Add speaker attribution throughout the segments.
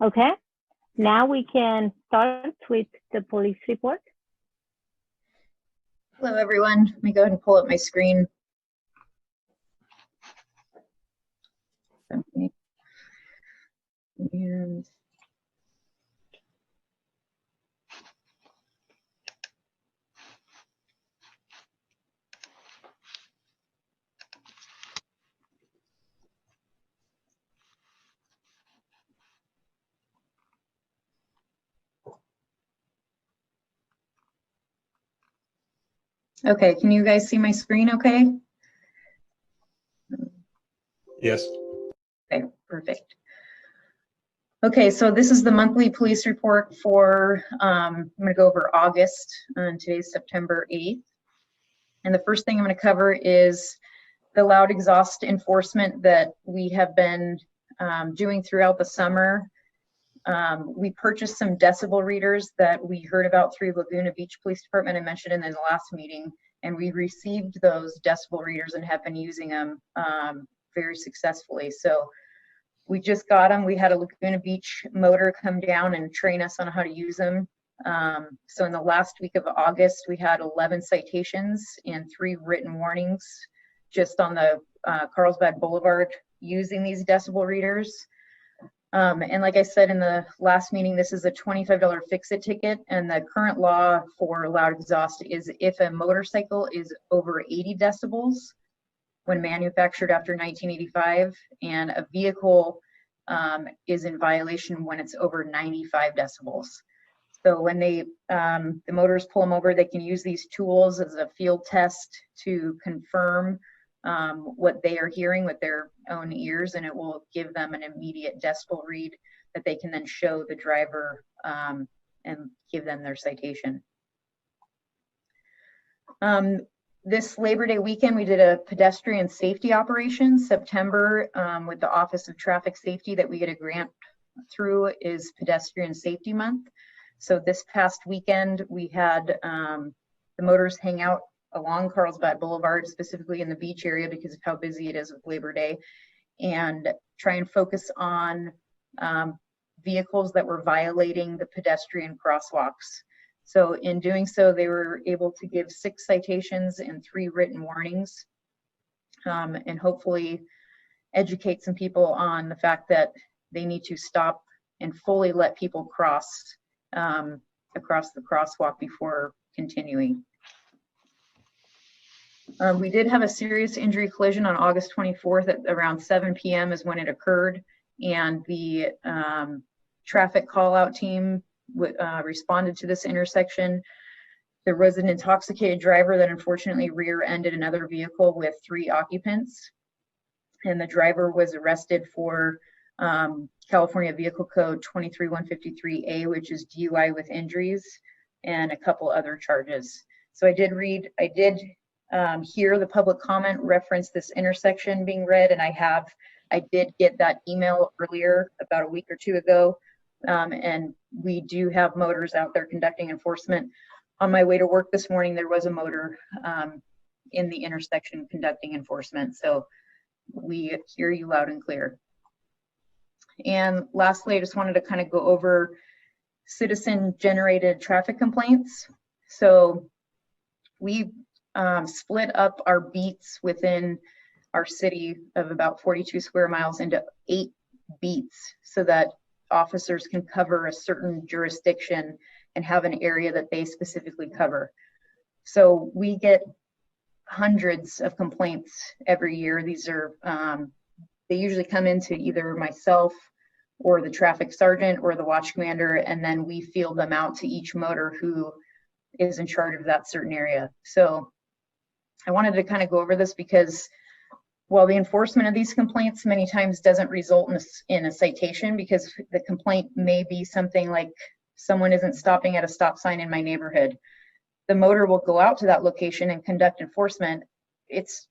Speaker 1: Okay, now we can start with the police report.
Speaker 2: Hello, everyone. Let me go ahead and pull up my screen. Okay. And okay, can you guys see my screen okay?
Speaker 3: Yes.
Speaker 2: Okay, perfect. Okay, so this is the monthly police report for, I'm gonna go over August, and today's September 8th. And the first thing I'm gonna cover is the loud exhaust enforcement that we have been doing throughout the summer. We purchased some decibel readers that we heard about through Laguna Beach Police Department. I mentioned in the last meeting, and we received those decibel readers and have been using them very successfully. So we just got them. We had a Laguna Beach motor come down and train us on how to use them. So in the last week of August, we had 11 citations and 3 written warnings just on the Carlsbad Boulevard using these decibel readers. And like I said in the last meeting, this is a $25 fix-it ticket, and the current law for loud exhaust is if a motorcycle is over 80 decibels when manufactured after 1985, and a vehicle is in violation when it's over 95 decibels. So when they, the motors pull them over, they can use these tools as a field test to confirm what they are hearing with their own ears, and it will give them an immediate decibel read that they can then show the driver and give them their citation. This Labor Day weekend, we did a pedestrian safety operation. September with the Office of Traffic Safety that we get a grant through is Pedestrian Safety Month. So this past weekend, we had the motors hang out along Carlsbad Boulevard, specifically in the beach area because of how busy it is with Labor Day, and try and focus on vehicles that were violating the pedestrian crosswalks. So in doing so, they were able to give 6 citations and 3 written warnings, and hopefully educate some people on the fact that they need to stop and fully let people cross across the crosswalk before continuing. We did have a serious injury collision on August 24th at around 7 p.m. is when it occurred, and the traffic call-out team responded to this intersection. There was an intoxicated driver that unfortunately rear-ended another vehicle with 3 occupants, and the driver was arrested for California Vehicle Code 23153A, which is DUI with injuries, and a couple other charges. So I did hear the public comment reference this intersection being read, and I did get that email earlier about a week or 2 ago, and we do have motors out there conducting enforcement. On my way to work this morning, there was a motor in the intersection conducting enforcement, so we hear you loud and clear. And lastly, I just wanted to kind of go over citizen-generated traffic complaints. So we split up our beats within our city of about 42 square miles into 8 beats so that officers can cover a certain jurisdiction and have an area that they specifically cover. So we get hundreds of complaints every year. These are, they usually come into either myself or the traffic sergeant or the watch commander, and then we field them out to each motor who is in charge of that certain area. So I wanted to kind of go over this because while the enforcement of these complaints many times doesn't result in a citation, because the complaint may be something like someone isn't stopping at a stop sign in my neighborhood, the motor will go out to that location and conduct enforcement. It's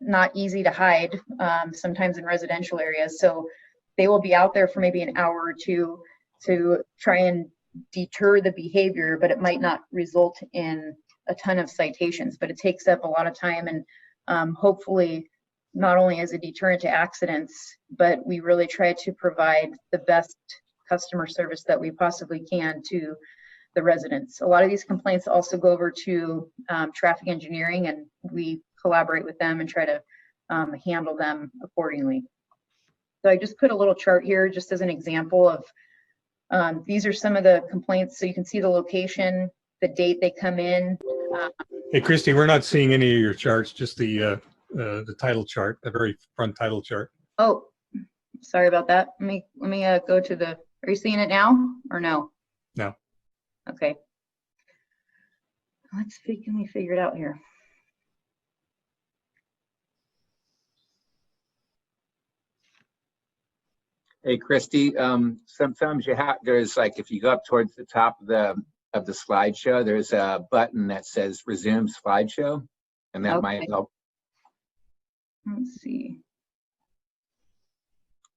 Speaker 2: not easy to hide sometimes in residential areas. So they will be out there for maybe an hour or 2 to try and deter the behavior, but it might not result in a ton of citations, but it takes up a lot of time, and hopefully not only as a deterrent to accidents, but we really try to provide the best customer service that we possibly can to the residents. A lot of these complaints also go over to traffic engineering, and we collaborate with them and try to handle them accordingly. So I just put a little chart here just as an example of these are some of the complaints. So you can see the location, the date they come in.
Speaker 3: Hey, Christy, we're not seeing any of your charts, just the title chart, the very front title chart.
Speaker 2: Oh, sorry about that. Let me go to the, are you seeing it now or no?
Speaker 3: No.
Speaker 2: Okay. Let me figure it out here.
Speaker 4: Hey, Christy, sometimes there's like, if you go up towards the top of the slideshow, there's a button that says resume slideshow, and that might help.
Speaker 2: Let's see.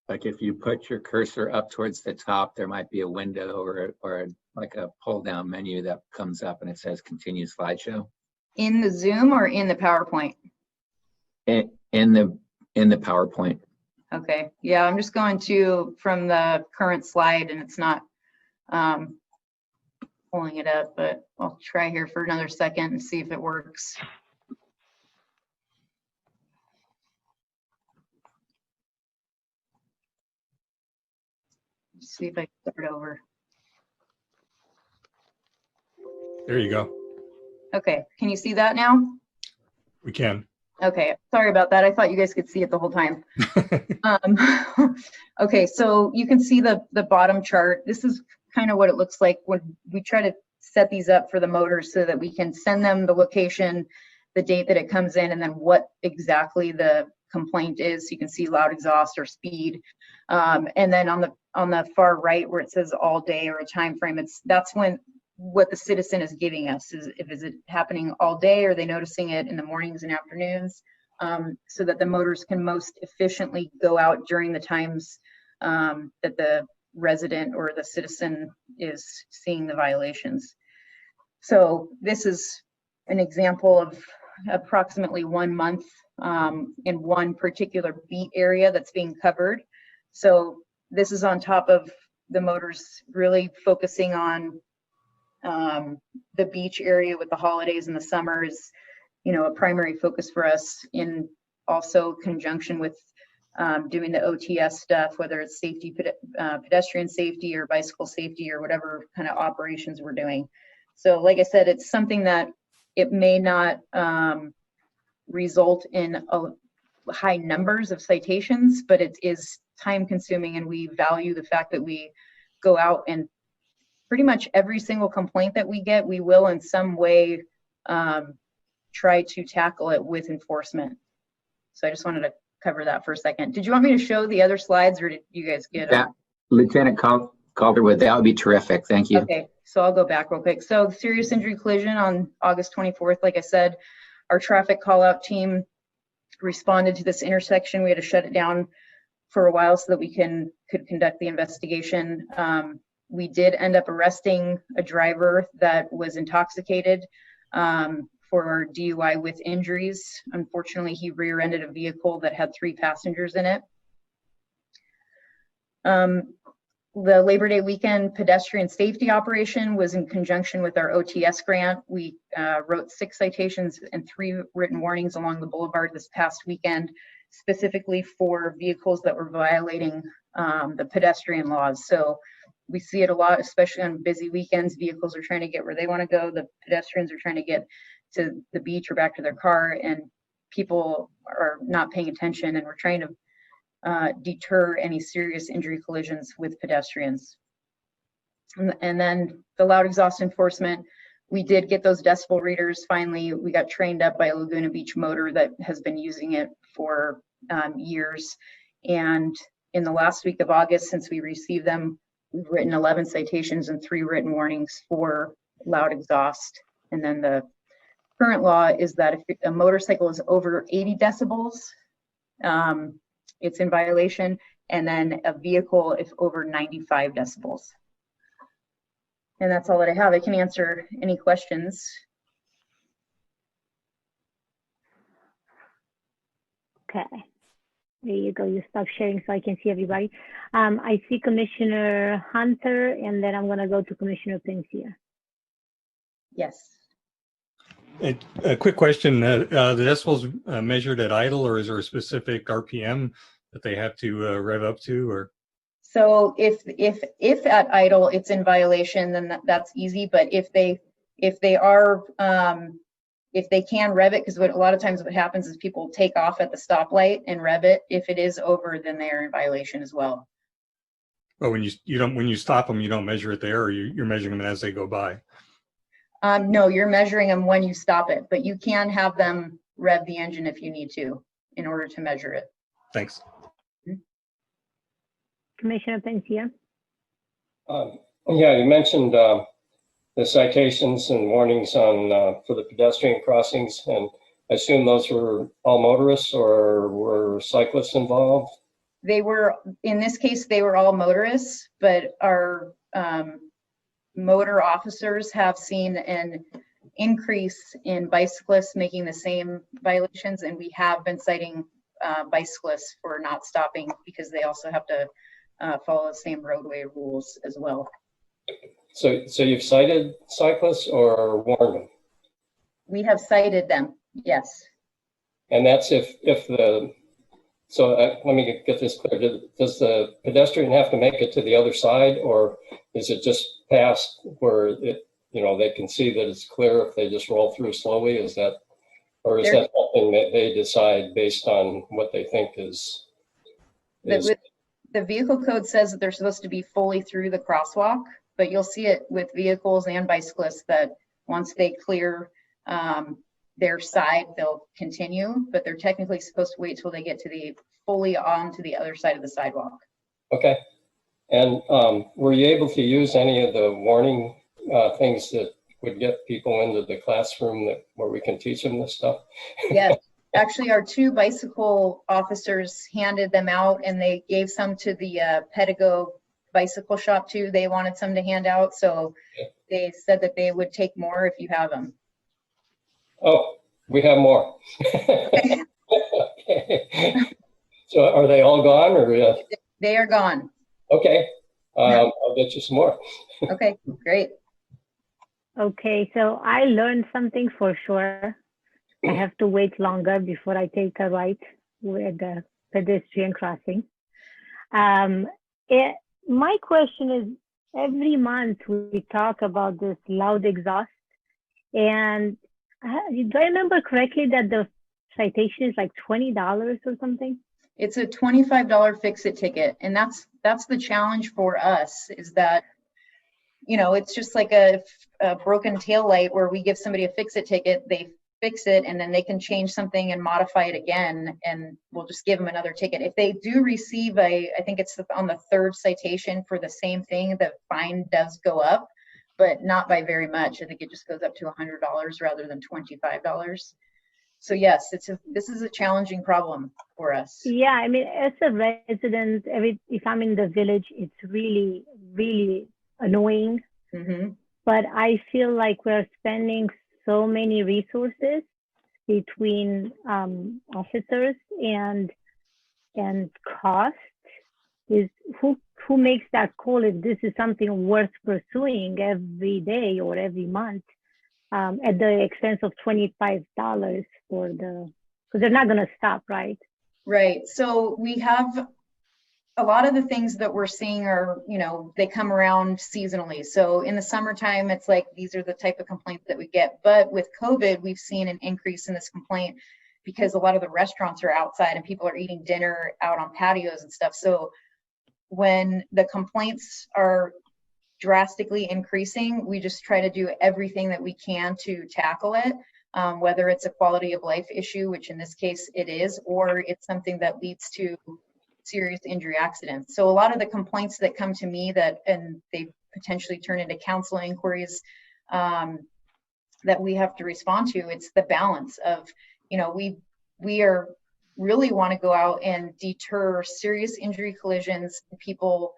Speaker 4: Like if you put your cursor up towards the top, there might be a window or like a pull down menu that comes up and it says continue slideshow.
Speaker 2: In the Zoom or in the PowerPoint?
Speaker 4: In the PowerPoint.
Speaker 2: Okay, yeah, I'm just going to from the current slide and it's not pulling it up, but I'll try here for another second and see if it works. Let's see if I can start over.
Speaker 3: There you go.
Speaker 2: Okay, can you see that now?
Speaker 3: We can.
Speaker 2: Okay, sorry about that. I thought you guys could see it the whole time. Okay, so you can see the bottom chart. This is kind of what it looks like when we try to set these up for the motors so that we can send them the location, the date that it comes in, and then what exactly the complaint is. So you can see loud exhaust or speed. And then on the far right where it says all day or a time frame, that's when what the citizen is giving us is it happening all day? Are they noticing it in the mornings and afternoons? So that the motors can most efficiently go out during the times that the resident or the citizen is seeing the violations. So this is an example of approximately 1 month in one particular beat area that's being covered. So this is on top of the motors really focusing on the beach area with the holidays and the summer is, a primary focus for us, in also conjunction with doing the OTS stuff, whether it's safety, pedestrian safety or bicycle safety or whatever kind of operations we're doing. So like I said, it's something that it may not result in high numbers of citations, but it is time consuming, and we value the fact that we go out and pretty much every single complaint that we get, we will in some way try to tackle it with enforcement. So I just wanted to cover that for a second. Did you want me to show the other slides, or did you guys get
Speaker 4: that? Lieutenant Calderwood, that would be terrific. Thank you.
Speaker 2: Okay, so I'll go back real quick. So serious injury collision on August 24th, like I said, our traffic call out team responded to this intersection. We had to shut it down for a while so that we could conduct the investigation. We did end up arresting a driver that was intoxicated for DUI with injuries. Unfortunately, he rear-ended a vehicle that had 3 passengers in it. The Labor Day weekend pedestrian safety operation was in conjunction with our OTS grant. We wrote 6 citations and 3 written warnings along the boulevard this past weekend, specifically for vehicles that were violating the pedestrian laws. So we see it a lot, especially on busy weekends. Vehicles are trying to get where they want to go. The pedestrians are trying to get to the beach or back to their car, and people are not paying attention, and we're trying to deter any serious injury collisions with pedestrians. And then the loud exhaust enforcement, we did get those decibel readers. Finally, we got trained up by a Laguna Beach motor that has been using it for years. And in the last week of August, since we received them, we've written 11 citations and 3 written warnings for loud exhaust. And then the current law is that if a motorcycle is over 80 decibels, it's in violation, and then a vehicle if over 95 decibels. And that's all that I have. I can answer any questions.
Speaker 1: Okay. There you go. You stop sharing so I can see everybody. I see Commissioner Hunter, and then I'm going to go to Commissioner Pencia.
Speaker 2: Yes.
Speaker 3: A quick question, the decibels measured at idle, or is there a specific RPM that they have to rev up to, or?
Speaker 2: So if at idle it's in violation, then that's easy. But if they are if they can rev it, because a lot of times what happens is people take off at the stoplight and rev it. If it is over, then they are in violation as well.
Speaker 3: But when you stop them, you don't measure it there, or you're measuring them as they go by?
Speaker 2: No, you're measuring them when you stop it, but you can have them rev the engine if you need to in order to measure it.
Speaker 3: Thanks.
Speaker 1: Commissioner Pencia.
Speaker 5: Yeah, you mentioned the citations and warnings on for the pedestrian crossings, and I assume those were all motorists, or were cyclists involved?
Speaker 2: They were, in this case, they were all motorists, but our motor officers have seen an increase in bicyclists making the same violations, and we have been citing bicyclists for not stopping because they also have to follow the same roadway rules as well.
Speaker 5: So you've cited cyclists or warned them?
Speaker 2: We have cited them, yes.
Speaker 5: And that's if the, so let me get this clear. Does the pedestrian have to make it to the other side, or is it just past where it, they can see that it's clear if they just roll through slowly? Is that, or is that something that they decide based on what they think is?
Speaker 2: The vehicle code says that they're supposed to be fully through the crosswalk, but you'll see it with vehicles and bicyclists that once they clear their side, they'll continue, but they're technically supposed to wait till they get to the fully onto the other side of the sidewalk.
Speaker 5: Okay. And were you able to use any of the warning things that would get people into the classroom where we can teach them this stuff?
Speaker 2: Yes. Actually, our 2 bicycle officers handed them out, and they gave some to the Pedigo bicycle shop too. They wanted some to hand out, so they said that they would take more if you have them.
Speaker 5: Oh, we have more. Okay. So are they all gone, or?
Speaker 2: They are gone.
Speaker 5: Okay, I'll get you some more.
Speaker 2: Okay, great.
Speaker 1: Okay, so I learned something for sure. I have to wait longer before I take a right with the pedestrian crossing. My question is, every month we talk about this loud exhaust, and do I remember correctly that the citation is like $20 or something?
Speaker 2: It's a $25 fix-it ticket, and that's the challenge for us, is that it's just like a broken tail light where we give somebody a fix-it ticket, they fix it, and then they can change something and modify it again, and we'll just give them another ticket. If they do receive I think it's on the 3rd citation for the same thing, the fine does go up, but not by very much. I think it just goes up to $100 rather than $25. So yes, this is a challenging problem for us.
Speaker 1: Yeah, I mean, as a resident, if I'm in the village, it's really, really annoying.
Speaker 2: Mm-hmm.
Speaker 1: But I feel like we're spending so many resources between officers and cost. Is who makes that call if this is something worth pursuing every day or every month at the expense of $25 for because they're not going to stop, right?
Speaker 2: Right. So we have a lot of the things that we're seeing are, they come around seasonally. So in the summertime, it's like, these are the type of complaints that we get. But with COVID, we've seen an increase in this complaint because a lot of the restaurants are outside and people are eating dinner out on patios and stuff. So when the complaints are drastically increasing, we just try to do everything that we can to tackle it, whether it's a quality of life issue, which in this case it is, or it's something that leads to serious injury accidents. So a lot of the complaints that come to me and they potentially turn into counsel inquiries that we have to respond to, it's the balance of, we are really want to go out and deter serious injury collisions, people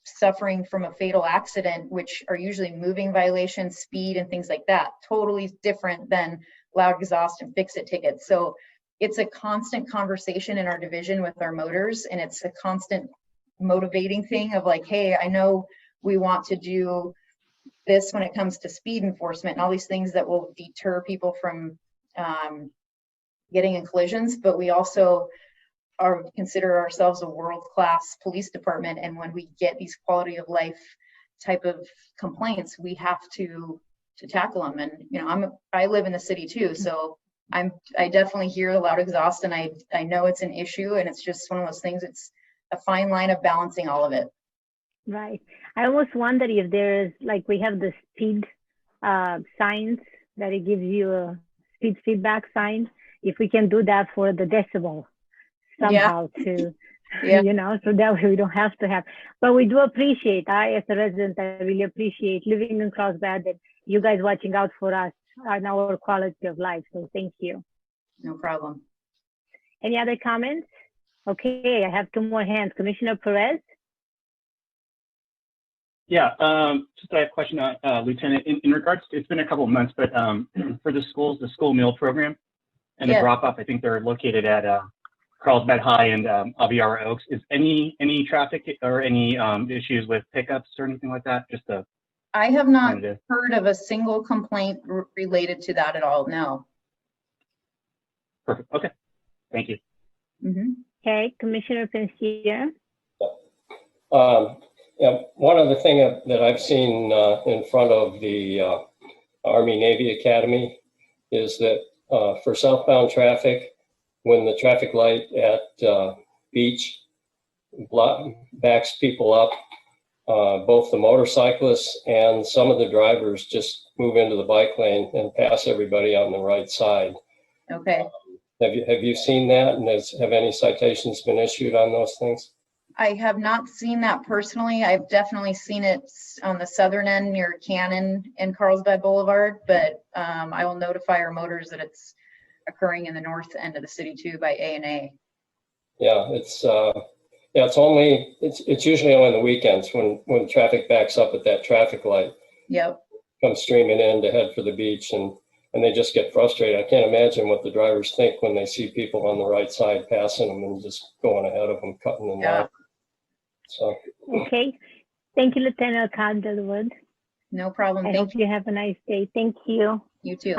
Speaker 2: suffering from a fatal accident, which are usually moving violations, speed, and things like that. Totally different than loud exhaust and fix-it tickets. So it's a constant conversation in our division with our motors, and it's a constant motivating thing of like, hey, I know we want to do this when it comes to speed enforcement and all these things that will deter people from getting in collisions, but we also consider ourselves a world-class police department, and when we get these quality of life type of complaints, we have to tackle them. And you know, I live in the city too, so I definitely hear the loud exhaust, and I know it's an issue, and it's just one of those things. It's a fine line of balancing all of it.
Speaker 1: Right. I almost wonder if there is, like, we have the speed signs that it gives you a speed feedback sign. If we can do that for the decibel somehow to, you know, so that way we don't have to have. But we do appreciate, as a resident, I really appreciate living in Carlsbad and you guys watching out for us and our quality of life. So thank you.
Speaker 2: No problem.
Speaker 1: Any other comments? Okay, I have two more hands. Commissioner Perez?
Speaker 6: Yeah, just a question, Lieutenant. In regards to, it's been a couple of months, but for the schools, the school meal program and the drop-off, I think they're located at Carlsbad High and Aviara Oaks. Is any traffic or any issues with pickups or anything like that? Just to,
Speaker 2: I have not heard of a single complaint related to that at all. No.
Speaker 6: Perfect. Okay. Thank you.
Speaker 1: Okay, Commissioner Pensier.
Speaker 5: Yeah, one other thing that I've seen in front of the Army Navy Academy is that for southbound traffic, when the traffic light at Beach backs people up, both the motorcyclists and some of the drivers just move into the bike lane and pass everybody on the right side.
Speaker 2: Okay.
Speaker 5: Have you seen that, and have any citations been issued on those things?
Speaker 2: I have not seen that personally. I've definitely seen it on the southern end near Cannon and Carlsbad Boulevard, but I will notify our motors that it's occurring in the north end of the city too by A&A.
Speaker 5: Yeah, it's usually on the weekends when traffic backs up at that traffic light.
Speaker 2: Yep.
Speaker 5: Come streaming in to head for the beach, and they just get frustrated. I can't imagine what the drivers think when they see people on the right side passing them and just going ahead of them, cutting them off. So.
Speaker 1: Okay. Thank you, Lieutenant Candlewood.
Speaker 2: No problem.
Speaker 1: I hope you have a nice day. Thank you.
Speaker 2: You too.